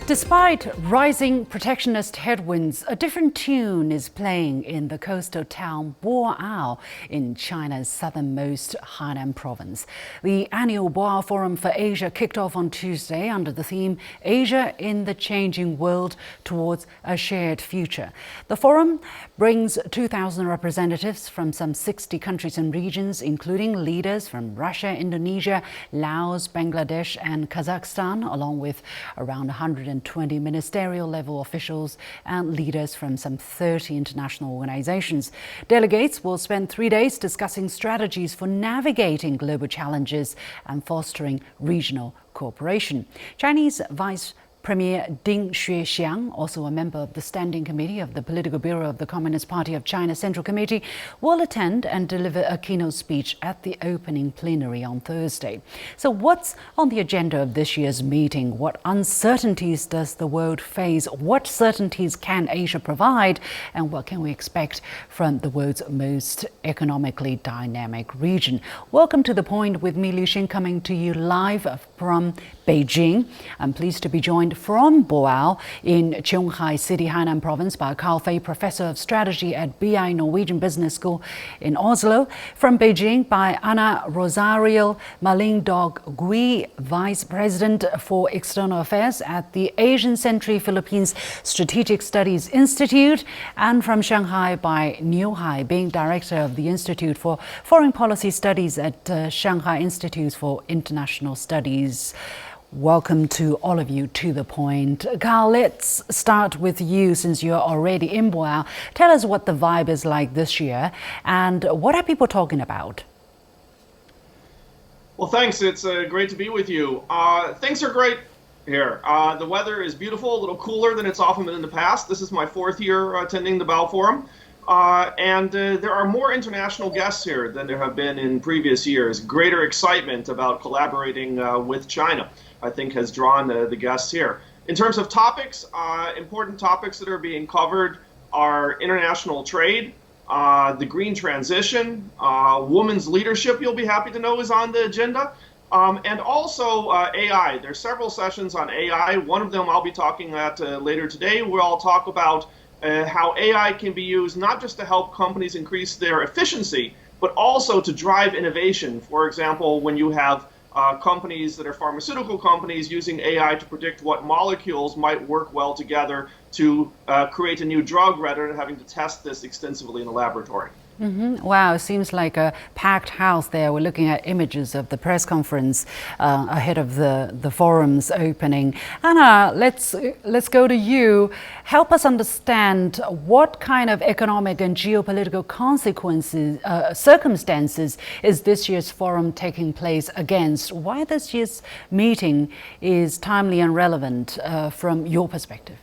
Despite rising protectionist headwinds, a different tune is playing in the coastal town Boao in China's southernmost Hainan province. The annual Boao Forum for Asia kicked off on Tuesday under the theme Asia in the Changing World Towards a Shared Future. The forum brings 2,000 representatives from some 60 countries and regions, including leaders from Russia, Indonesia, Laos, Bangladesh and Kazakhstan, along with around 120 ministerial-level officials and leaders from some 30 international organizations. Delegates will spend 3 days discussing strategies for navigating global challenges and fostering regional cooperation. Chinese Vice Premier Ding Xuexiang, also a member of the Standing Committee of the Political Bureau of the Communist Party of China Central Committee, will attend and deliver a keynote speech at the opening plenary on Thursday. So what's on the agenda of this year's meeting? What uncertainties does the world face? What certainties can Asia provide? And what can we expect from the world's most economically dynamic region? Welcome to The Point with me, Liu Xin, coming to you live from Beijing. I'm pleased to be joined from Boao in Qionghai City, Hainan Province by Carl Fei, Professor of Strategy at BI Norwegian Business School in Oslo. From Beijing by Ana Rosario Malindog Gui, Vice President for External Affairs at the Asian Century Philippines Strategic Studies Institute. And from Shanghai by Niu Hai, being Director of the Institute for Foreign Policy Studies at Shanghai Institute for International Studies. Welcome to all of you to The Point. Carl, let's start with you since you're already in Boao. Tell us what the vibe is like this year and what are people talking about? Well, thanks. It's great to be with you. Things are great here. The weather is beautiful, a little cooler than it's often been in the past. This is my 4th year attending the Boao Forum. And there are more international guests here than there have been in previous years. Greater excitement about collaborating with China, I think, has drawn the guests here. In terms of topics, important topics that are being covered are international trade, the green transition, women's leadership, you'll be happy to know, is on the agenda, and also AI. There's several sessions on AI. One of them I'll be talking at later today, where I'll talk about how AI can be used not just to help companies increase their efficiency, but also to drive innovation. For example, when you have companies that are pharmaceutical companies using AI to predict what molecules might work well together to create a new drug rather than having to test this extensively in a laboratory. Wow, it seems like a packed house there. We're looking at images of the press conference ahead of the forum's opening. Anna, let's go to you. Help us understand what kind of economic and geopolitical circumstances is this year's forum taking place against? Why this year's meeting is timely and relevant from your perspective?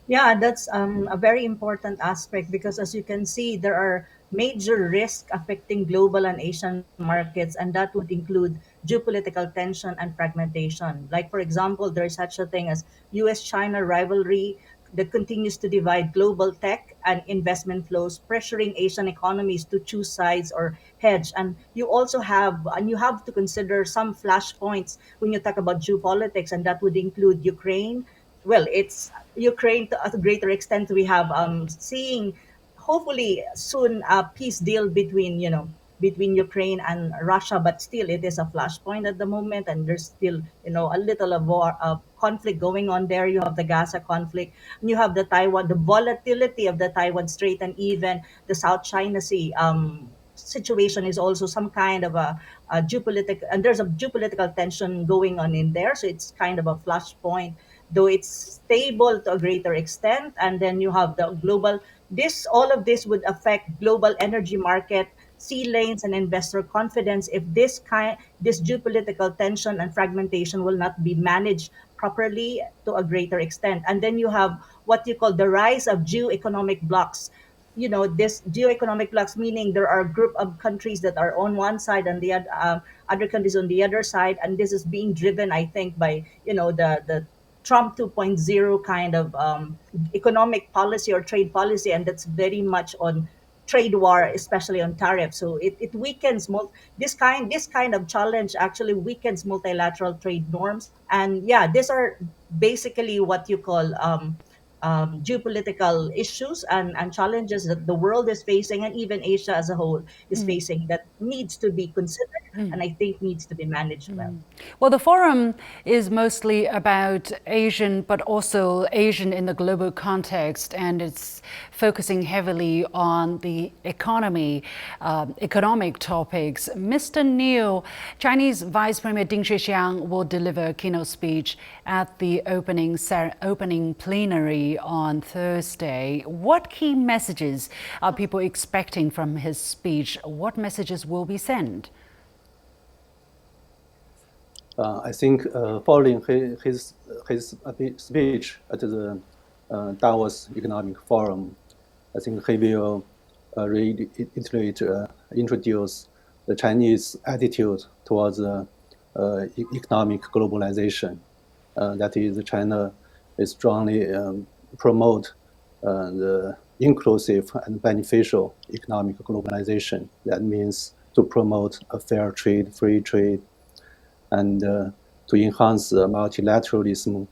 Yeah, that's a very important aspect because, as you can see, there are major risks affecting global and Asian markets, and that would include geopolitical tension and fragmentation. Like, for example, there is such a thing as US-China rivalry that continues to divide global tech and investment flows, pressuring Asian economies to choose sides or hedge. And you have to consider some flashpoints when you talk about geopolitics, and that would include Ukraine. Well, it's Ukraine to a greater extent. We have seeing hopefully soon a peace deal between Ukraine and Russia, but still it is a flashpoint at the moment, and there's still a little of war conflict going on there. You have the Gaza conflict, and you have the volatility of the Taiwan Strait, and even the South China Sea. Situation is also some kind of a geopolitical, and there's a geopolitical tension going on in there, so it's kind of a flashpoint, though it's stable to a greater extent. And then you have the global, all of this would affect global energy market, sea lanes and investor confidence if this geopolitical tension and fragmentation will not be managed properly to a greater extent. And then you have what you call the rise of geo-economic blocks. This geo-economic blocks, meaning there are a group of countries that are on one side and the other countries on the other side, and this is being driven, I think, by the Trump 2.0 kind of economic policy or trade policy, and that's very much on trade war, especially on tariffs. So it weakens this kind of challenge actually weakens multilateral trade norms. And yeah, these are basically what you call geopolitical issues and challenges that the world is facing, and even Asia as a whole is facing, that needs to be considered and I think needs to be managed well. Well, the forum is mostly about Asian, but also Asian in the global context, and it's focusing heavily on the economy, economic topics. Mr. Niu, Chinese Vice Premier Ding Zhixiang will deliver a keynote speech at the opening plenary on Thursday. What key messages are people expecting from his speech? What messages will be sent? I think following his speech at the Davos Economic Forum, I think he will introduce the Chinese attitude towards economic globalization. That is, China is strongly promote the inclusive and beneficial economic globalization. That means to promote a fair trade, free trade, and to enhance multilateralism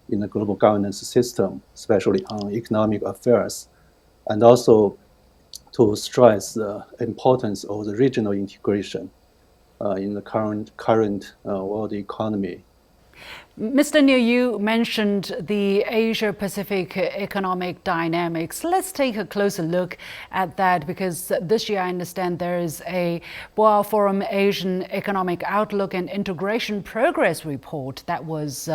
in the global governance system, especially on economic affairs, and also to stress the importance of the regional integration in the current world economy. Mr. Niu, you mentioned the Asia-Pacific economic dynamics. Let's take a closer look at that, because this year I understand there is a Boao Forum Asian Economic Outlook and Integration Progress Report that was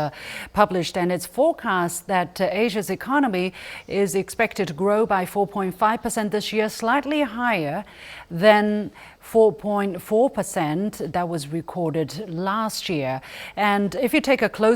published, and it's forecast that Asia's economy is expected to grow by 4.5% this year, slightly higher than 4.4% that was recorded last year. And if you take a closer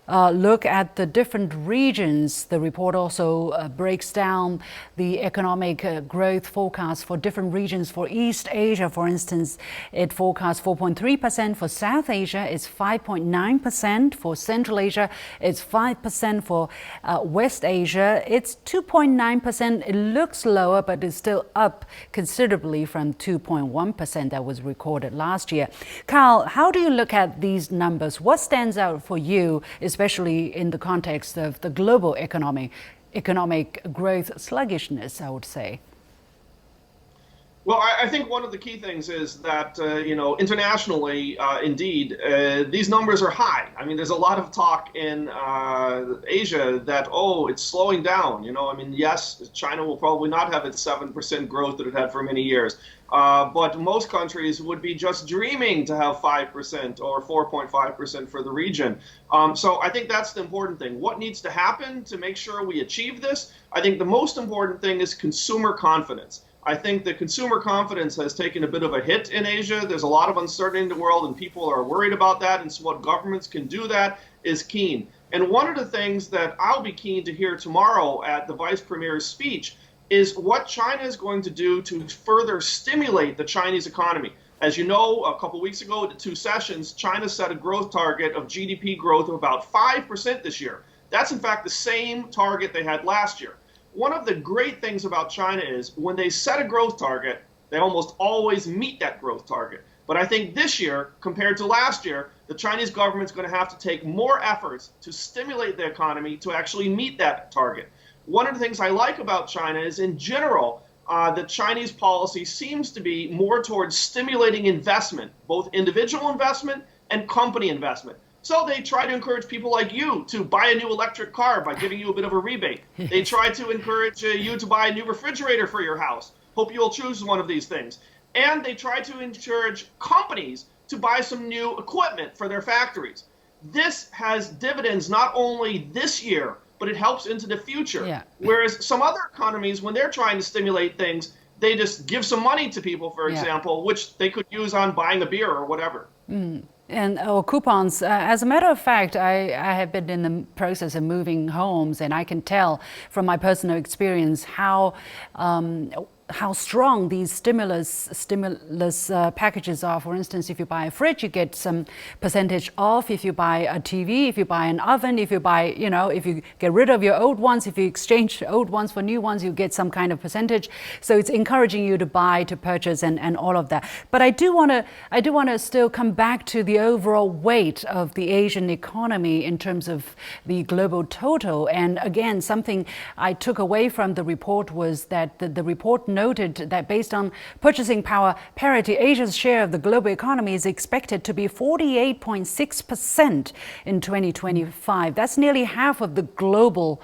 look at the different regions, the report also breaks down the economic growth forecast for different regions. For East Asia, for instance, it forecasts 4.3%. For South Asia, it's 5.9%. For Central Asia, it's 5%. For West Asia, it's 2.9%. It looks lower, but it's still up considerably from 2.1% that was recorded last year. Carl, how do you look at these numbers? What stands out for you, especially in the context of the global economic growth sluggishness, I would say? Well, I think one of the key things is that, internationally, indeed, these numbers are high. I mean, there's a lot of talk in Asia that, it's slowing down. Yes, China will probably not have its 7% growth that it had for many years. But most countries would be just dreaming to have 5% or 4.5% for the region. So I think that's the important thing. What needs to happen to make sure we achieve this? I think the most important thing is consumer confidence. I think that consumer confidence has taken a bit of a hit in Asia. There's a lot of uncertainty in the world, and people are worried about that. And so what governments can do that is keen. And one of the things that I'll be keen to hear tomorrow at the Vice Premier's speech is what China is going to do to further stimulate the Chinese economy. As you know, a couple weeks ago at the two sessions, China set a growth target of GDP growth of about 5% this year. That's in fact the same target they had last year. One of the great things about China is when they set a growth target, they almost always meet that growth target. But I think this year, compared to last year, the Chinese government's going to have to take more efforts to stimulate the economy to actually meet that target. One of the things I like about China is, in general, the Chinese policy seems to be more towards stimulating investment, both individual investment and company investment. So they try to encourage people like you to buy a new electric car by giving you a bit of a rebate. They try to encourage you to buy a new refrigerator for your house. Hope you'll choose one of these things. And they try to encourage companies to buy some new equipment for their factories. This has dividends not only this year, but it helps into the future. Yeah. Whereas some other economies, when they're trying to stimulate things, they just give some money to people, for example, which they could use on buying a beer or whatever. And coupons. As a matter of fact, I have been in the process of moving homes, and I can tell from my personal experience how how strong these stimulus packages are. For instance, if you buy a fridge, you get some percentage off. If you buy a TV, if you buy an oven, if you buy, if you get rid of your old ones, if you exchange old ones for new ones, you get some kind of percentage. So it's encouraging you to buy, to purchase, and all of that. But I do want to still come back to the overall weight of the Asian economy in terms of the global total. And again, something I took away from the report was that the report noted that based on purchasing power parity, Asia's share of the global economy is expected to be 48.6% in 2025. That's nearly half of the global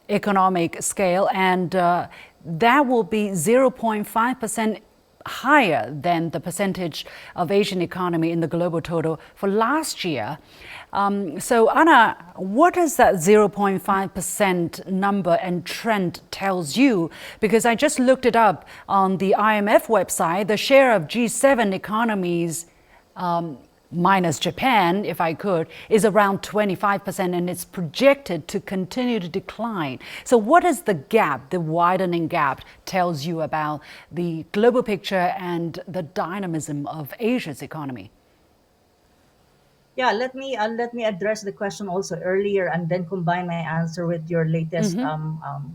economic scale, and that will be 0.5% higher than the percentage of Asian economy in the global total for last year. So Anna, what does that 0.5% number and trend tells you? Because I just looked it up on the IMF website. The share of G7 economies minus Japan, if I could, is around 25%, and it's projected to continue to decline. So what is the gap, the widening gap, tells you about the global picture and the dynamism of Asia's economy? Yeah, let me address the question also earlier and then combine my answer with your latest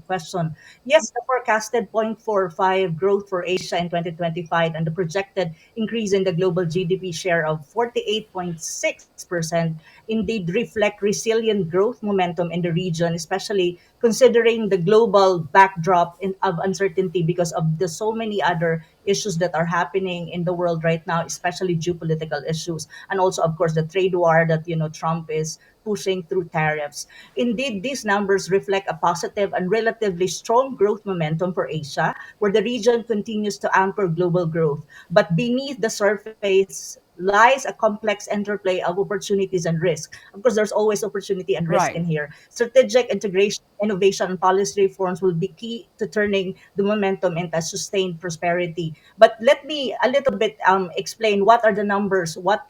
question. Yes, the forecasted 0.45 growth for Asia in 2025 and the projected increase in the global GDP share of 48.6% indeed reflect resilient growth momentum in the region, especially considering the global backdrop of uncertainty because of the so many other issues that are happening in the world right now, especially geopolitical issues, and also, of course, the trade war that Trump is pushing through tariffs. Indeed, these numbers reflect a positive and relatively strong growth momentum for Asia, where the region continues to anchor global growth. But beneath the surface lies a complex interplay of opportunities and risk. Of course, there's always opportunity and risk in here. Strategic integration, innovation, and policy reforms will be key to turning the momentum into sustained prosperity. But let me a little bit explain what are the numbers, what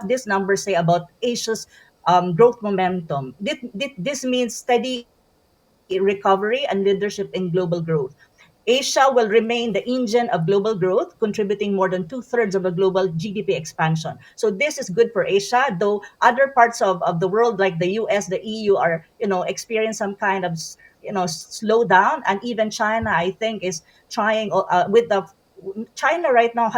these numbers say about Asia's growth momentum. This means steady recovery and leadership in global growth. Asia will remain the engine of global growth, contributing more than two-thirds of the global GDP expansion. So this is good for Asia, though other parts of the world, like the US, the EU, are experiencing some kind of slowdown, and even China, I think, is trying with the China right now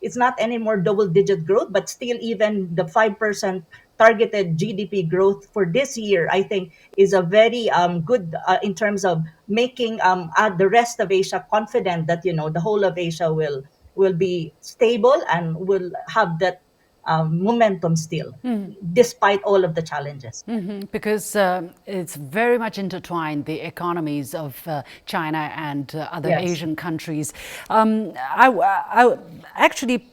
it's not anymore double-digit growth, but still even the 5% targeted GDP growth for this year, I think, is a very good in terms of making the rest of Asia confident that the whole of Asia will be stable and will have that momentum still, despite all of the challenges. Because it's very much intertwined, the economies of China and other Asian countries. I actually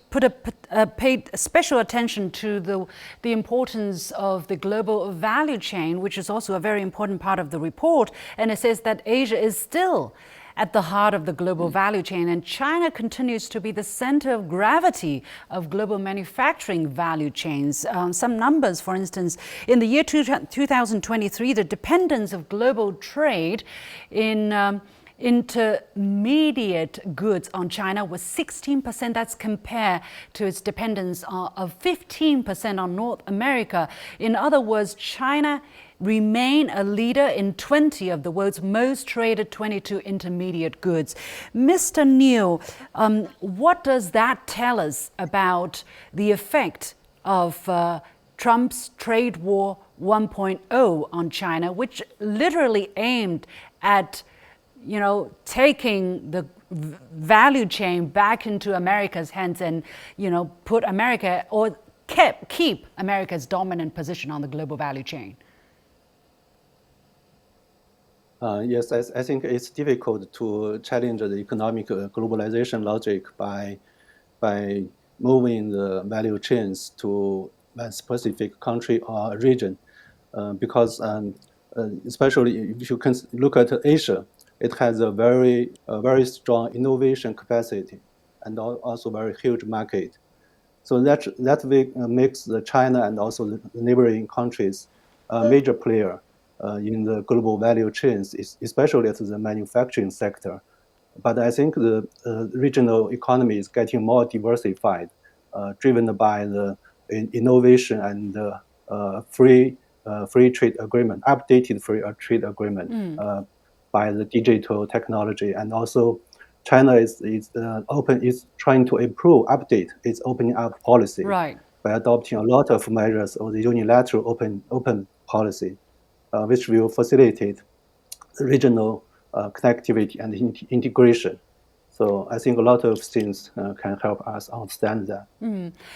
paid special attention to the importance of the global value chain, which is also a very important part of the report. And it says that Asia is still at the heart of the global value chain, and China continues to be the center of gravity of global manufacturing value chains. Some numbers, for instance, in the year 2023, the dependence of global trade in intermediate goods on China was 16%. That's compared to its dependence of 15% on North America. In other words, China remain a leader in 20 of the world's most traded 22 intermediate goods. Mr. Niu, what does that tell us about the effect of Trump's trade war 1.0 on China, which literally aimed at taking the value chain back into America's hands and, put America or keep America's dominant position on the global value chain? Yes, I think it's difficult to challenge the economic globalization logic by moving the value chains to a specific country or region, because especially if you can look at Asia, it has a very strong innovation capacity and also very huge market. So that makes the China and also the neighboring countries a major player in the global value chains, especially at the manufacturing sector. But I think the regional economy is getting more diversified, driven by the innovation and free trade agreement, updated free trade agreement by the digital technology, and also China is trying to update its opening up policy Right. by adopting a lot of measures of the unilateral open policy, which will facilitate regional connectivity and integration. So I think a lot of things can help us understand that.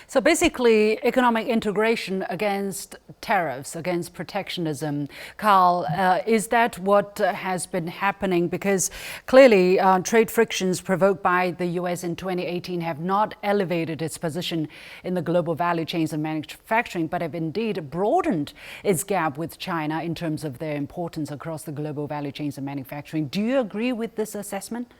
So basically, economic integration against tariffs, against protectionism. Carl, is that what has been happening? Because clearly, trade frictions provoked by the US in 2018 have not elevated its position in the global value chains of manufacturing, but have indeed broadened its gap with China in terms of their importance across the global value chains of manufacturing. Do you agree with this assessment?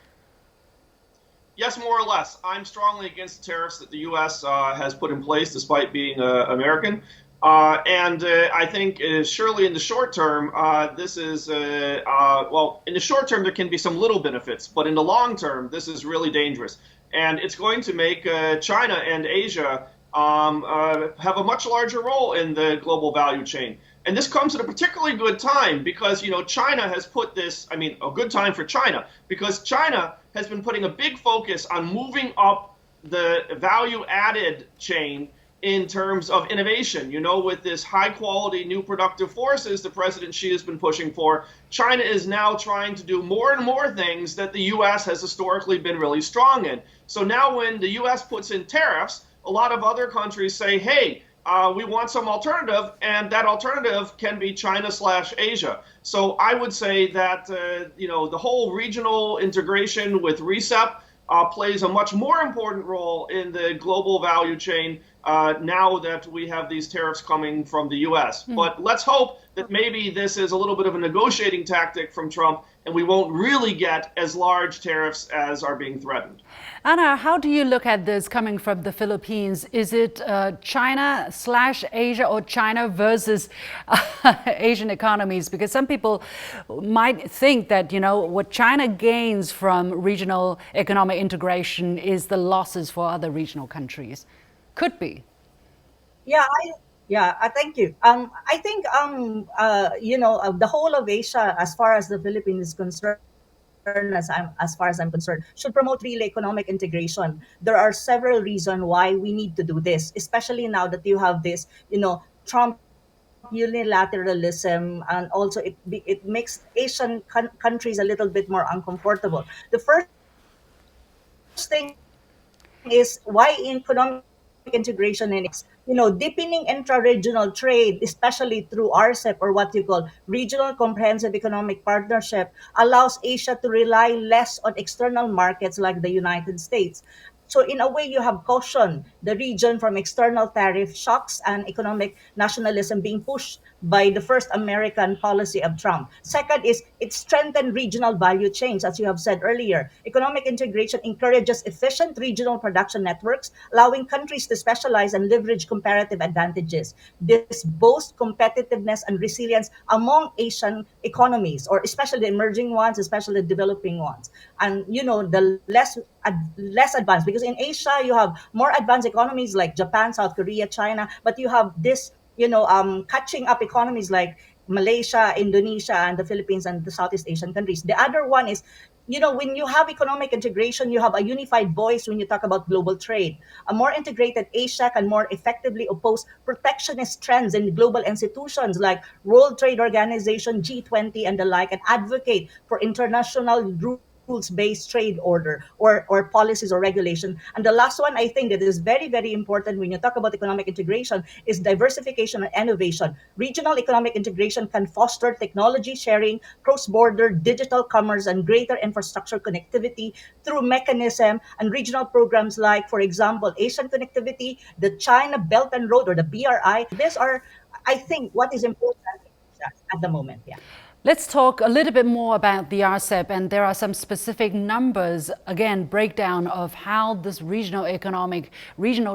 Yes, more or less. I'm strongly against the tariffs that the U.S. Has put in place, despite being American. And I think surely in the short term, this is, well, in the short term, there can be some little benefits, but in the long term, this is really dangerous. And it's going to make China and Asia have a much larger role in the global value chain. And this comes at a particularly good time because, China has put this, I mean, a good time for China, because China has been putting a big focus on moving up the value added chain in terms of innovation. With this high quality new productive forces that President Xi has been pushing for, China is now trying to do more and more things that the US has historically been really strong in. So now when the US puts in tariffs, a lot of other countries say, hey, we want some alternative, and that alternative can be China/Asia. So I would say that the whole regional integration with RCEP plays a much more important role in the global value chain now that we have these tariffs coming from the US. But let's hope that maybe this is a little bit of a negotiating tactic from Trump, and we won't really get as large tariffs as are being threatened. Anna, how do you look at this coming from the Philippines? Is it China/Asia or China versus Asian economies? Because some people might think that, what China gains from regional economic integration is the losses for other regional countries. Could be. Yeah, thank you. I think the whole of Asia, as far as the Philippines is concerned, as far as I'm concerned, should promote real economic integration. There are several reasons why we need to do this, especially now that you have this, Trump unilateralism, and also it makes Asian countries a little bit more uncomfortable. The first thing is why economic integration in deepening intra-regional trade, especially through RCEP, or what you call Regional Comprehensive Economic Partnership, allows Asia to rely less on external markets like the United States. So in a way, you have cautioned the region from external tariff shocks and economic nationalism being pushed by the first American policy of Trump. Second is it strengthened regional value chains, as you have said earlier. Economic integration encourages efficient regional production networks, allowing countries to specialize and leverage comparative advantages. This boasts competitiveness and resilience among Asian economies, or especially the emerging ones, especially the developing ones. And the less advanced, because in Asia you have more advanced economies like Japan, South Korea, China, but you have this catching up economies like Malaysia, Indonesia, and the Philippines, and the Southeast Asian countries. The other one is, when you have economic integration, you have a unified voice when you talk about global trade. A more integrated Asia can more effectively oppose protectionist trends in global institutions like World Trade Organization, G20, and the like, and advocate for international rules-based trade order, or policies or regulation. And the last one, I think, that is very, very important when you talk about economic integration is diversification and innovation. Regional economic integration can foster technology sharing, cross-border digital commerce, and greater infrastructure connectivity through mechanism and regional programs like, for example, Asian Connectivity, the China Belt and Road, or the BRI. These are, I think, what is important at the moment. Yeah. Let's talk a little bit more about the RCEP, and there are some specific numbers, again, breakdown of how this regional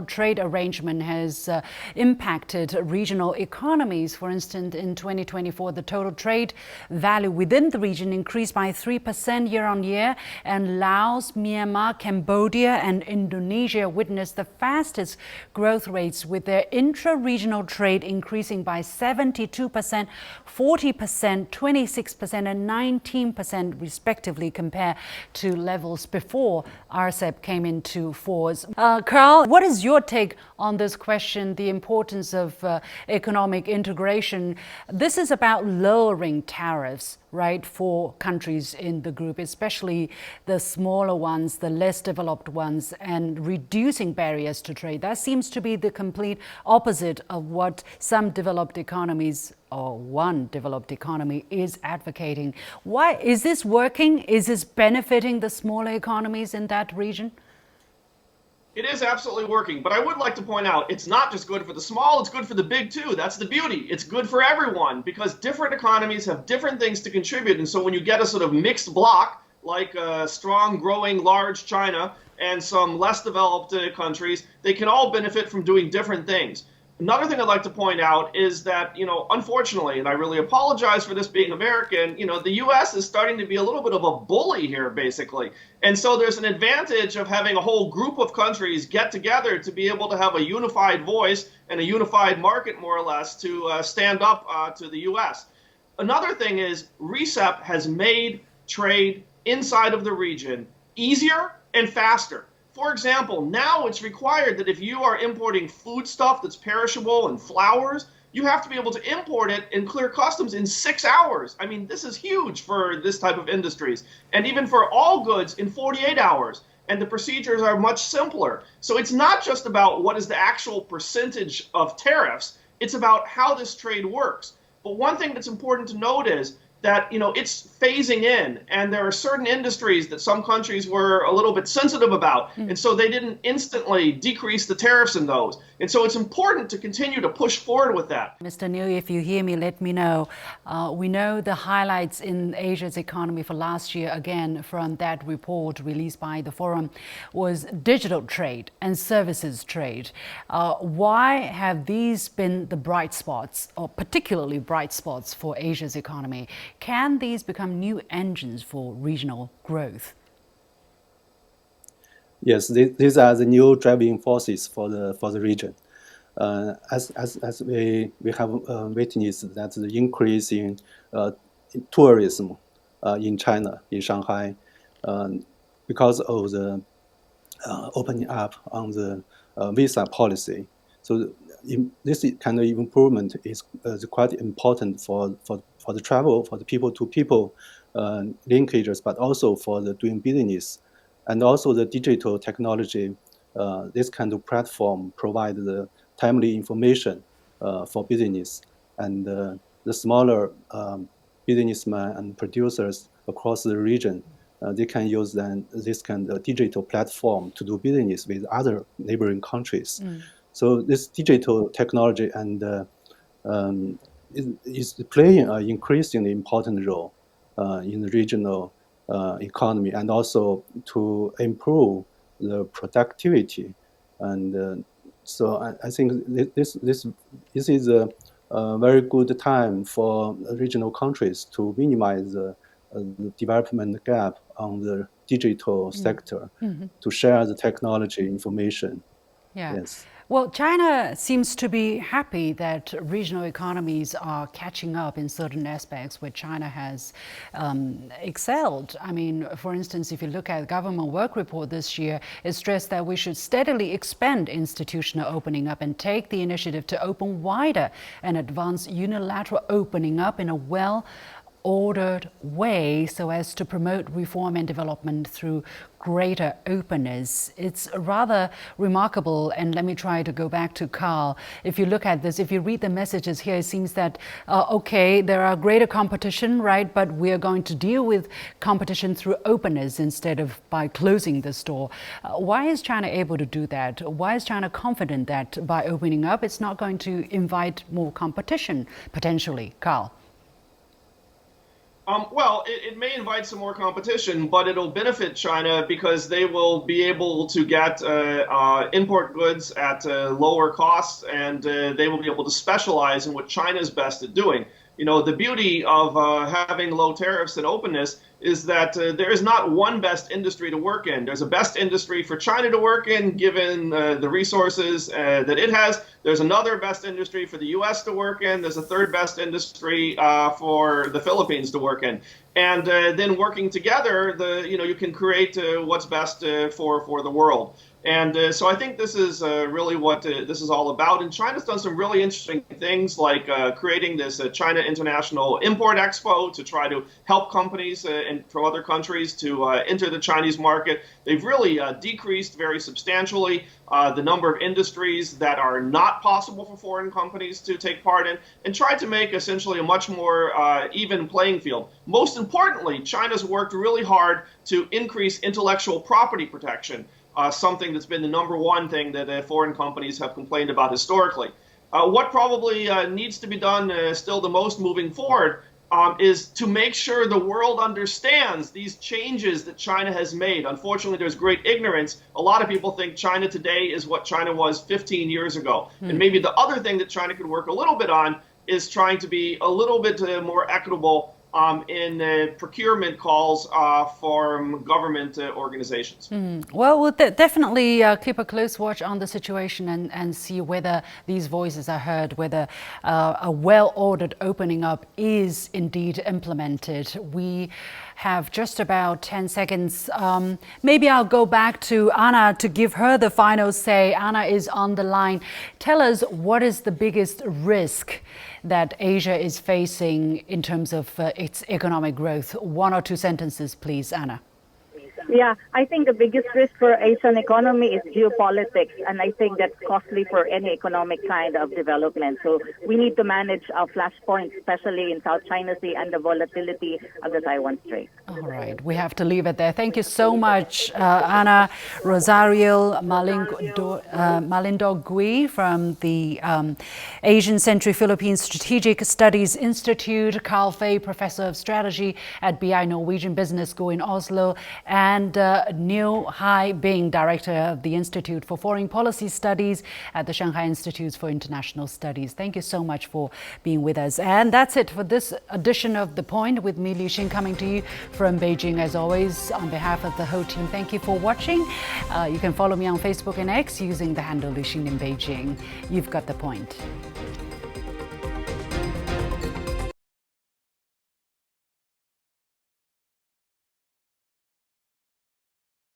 trade arrangement has impacted regional economies. For instance, in 2024, the total trade value within the region increased by 3% year on year, and Laos, Myanmar, Cambodia, and Indonesia witnessed the fastest growth rates, with their intra-regional trade increasing by 72%, 40%, 26% and 19% respectively, compared to levels before RCEP came into force. Carl, what is your take on this question, the importance of economic integration? This is about lowering tariffs, right, for countries in the group, especially the smaller ones, the less developed ones, and reducing barriers to trade. That seems to be the complete opposite of what some developed economies, or one developed economy, is advocating. Why is this working? Is this benefiting the smaller economies in that region? It is absolutely working, but I would like to point out it's not just good for the small, it's good for the big too. That's the beauty. It's good for everyone because different economies have different things to contribute. And so when you get a sort of mixed block, like a strong, growing, large China and some less developed countries, they can all benefit from doing different things. Another thing I'd like to point out is that, unfortunately, and I really apologize for this being American, the U.S. is starting to be a little bit of a bully here, basically. And so there's an advantage of having a whole group of countries get together to be able to have a unified voice and a unified market, more or less, to stand up to the U.S. Another thing is RCEP has made trade inside of the region easier and faster. For example, now it's required that if you are importing foodstuff that's perishable and flowers, you have to be able to import it and clear customs in 6 hours. I mean, this is huge for this type of industries. And even for all goods in 48 hours. And the procedures are much simpler. So it's not just about what is the actual percentage of tariffs. It's about how this trade works. But one thing that's important to note is that it's phasing in, and there are certain industries that some countries were a little bit sensitive about, and so they didn't instantly decrease the tariffs in those. And so it's important to continue to push forward with that. Mr. Niu, if you hear me, let me know. We know the highlights in Asia's economy for last year, again, from that report released by the Forum, was digital trade and services trade. Why have these been the bright spots, or particularly bright spots, for Asia's economy? Can these become new engines for regional growth? Yes, these are the new driving forces for the region. As we have witnessed that the increase in tourism in China, in Shanghai, because of the opening up on the visa policy. So this kind of improvement is quite important for the travel, for the people-to-people linkages, but also for the doing business. And also the digital technology, this kind of platform provides the timely information for business. And the smaller businessmen and producers across the region, they can use this kind of digital platform to do business with other neighboring countries. So this digital technology and is playing an increasingly important role in the regional economy, and also to improve the productivity. And so I think this is a very good time for regional countries to minimize the development gap on the digital sector, to share the technology information. Yeah. Yes. Well, China seems to be happy that regional economies are catching up in certain aspects where China has excelled. I mean, for instance, if you look at the government work report this year, it stressed that we should steadily expand institutional opening up and take the initiative to open wider and advance unilateral opening up in a well-ordered way so as to promote reform and development through greater openness. It's rather remarkable, and let me try to go back to Carl. If you look at this, if you read the messages here, it seems that, okay, there are greater competition, right, but we are going to deal with competition through openness instead of by closing the store. Why is China able to do that? Why is China confident that by opening up, it's not going to invite more competition, potentially? Carl? Well, it may invite some more competition, but it'll benefit China because they will be able to get import goods at lower costs, and they will be able to specialize in what China is best at doing. You know, the beauty of having low tariffs and openness is that there is not one best industry to work in. There's a best industry for China to work in, given the resources that it has. There's another best industry for the U.S. to work in. There's a third best industry for the Philippines to work in. And then working together, you can create what's best for the world. And so I think this is really what this is all about. And China's done some really interesting things, like creating this China International Import Expo to try to help companies from other countries to enter the Chinese market. They've really decreased very substantially the number of industries that are not possible for foreign companies to take part in, and tried to make essentially a much more even playing field. Most importantly, China's worked really hard to increase intellectual property protection. Something that's been the number one thing that foreign companies have complained about historically. What probably needs to be done still the most moving forward is to make sure the world understands these changes that China has made. Unfortunately, there's great ignorance. A lot of people think China today is what China was 15 years ago. And maybe the other thing that China could work a little bit on is trying to be a little bit more equitable in procurement calls from government organizations. Well, we'll definitely keep a close watch on the situation and see whether these voices are heard, whether a well-ordered opening up is indeed implemented. We have just about 10 seconds. Maybe I'll go back to Anna to give her the final say. Anna is on the line. Tell us, what is the biggest risk that Asia is facing in terms of its economic growth? One or two sentences, please, Anna. Yeah, I think the biggest risk for Asian economy is geopolitics, and I think that's costly for any economic kind of development. So we need to manage our flashpoints, especially in South China Sea and the volatility of the Taiwan Strait. All right, we have to leave it there. Thank you so much, Ana Rosario Malindo Gui from the Asian Century Philippines Strategic Studies Institute, Carl Fei, Professor of Strategy at BI Norwegian Business School in Oslo, and Niu Hai Bing, Director of the Institute for Foreign Policy Studies at the Shanghai Institute for International Studies. Thank you so much for being with us. And that's it for this edition of The Point with me, Li Xin, coming to you from Beijing. As always, on behalf of the whole team, thank you for watching. You can follow me on Facebook and X using the handle Li Xin in Beijing. You've got The Point.